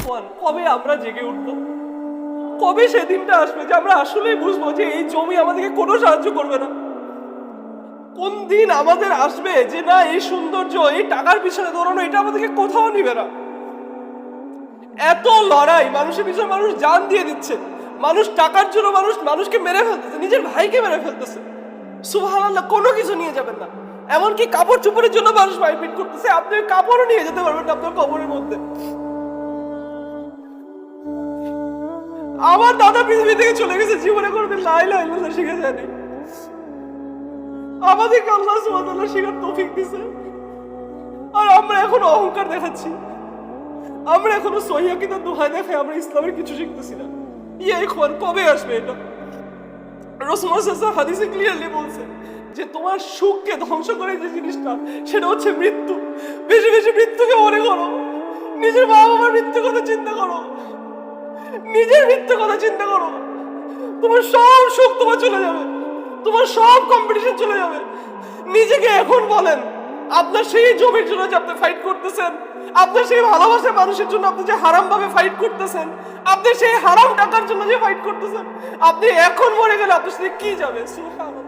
ইখওয়ান, কবে আমরা জেগে উঠবো? কবে সেদিনটা আসবে যে আমরা আসলেই বুঝবো যে এই জমি আমাদেরকে কোনো সাহায্য করবে না? কোন দিন আমাদের আসবে যে না, এই সৌন্দর্য, এই টাকার পিছনে দৌড়ানো, এটা আমাদেরকে কোথাও নিবে না? এত লড়াই, মানুষের পিছনে মানুষ জান দিয়ে দিচ্ছে, মানুষ টাকার জন্য মানুষকে মেরে ফেলতেছে, নিজের ভাইকে মেরে ফেলতেছে। সুবহানাল্লাহ, কোনো কিছু নিয়ে যাবেন না। এমনকি কাপড় চোপড়ের জন্য মানুষ মারপিট করতেছে। আপনি কাপড়ও নিয়ে যেতে পারবেন না আপনার কবরের মধ্যে। আমার দাদা পৃথিবী থেকে চলে গেছে, জীবনে কোনোদিন লা ইলাহা ইল্লাল্লাহ শিখে যায়নি। আমাদেরকে আল্লাহ সুবহানাহু ওয়া তাআলা শিখার তৌফিক দিয়েছে, আর আমরা এখন অহংকার দেখাচ্ছি। আমরা এখনো সহিহ কিতাব দোহাই দেখাই আমরা ইসলামের কিছু শিখতেছি না। ইয়া ইখওয়ান, কবে আসবে এটা? রাসূলুল্লাহ সাল্লাল্লাহু আলাইহি ওয়াসাল্লাম হাদিসে ক্লিয়ারলি বলছে যে তোমার সুখকে ধ্বংস করে যে জিনিসটা, সেটা হচ্ছে মৃত্যু। বেশি বেশি মৃত্যুকে মনে করো, নিজের মা বাবার মৃত্যুর কথা চিন্তা করো, নিজের মৃত্যুর কথা চিন্তা করো। তোমার সব সুখ তোমার চলে যাবে, তোমার সব কম্পিটিশন চলে যাবে। নিজেকে এখন বলেন, আপনার সেই জমির জন্য যে আপনি ফাইট করতেছেন, আপনার সেই ভালোবাসার মানুষের জন্য আপনি যে হারাম ভাবে ফাইট করতেছেন, আপনি সেই হারাম টাকার জন্য যে ফাইট করতেছেন, আপনি এখন মরে গেলে আপনার সাথে কি যাবে? সুবহানাল্লাহ।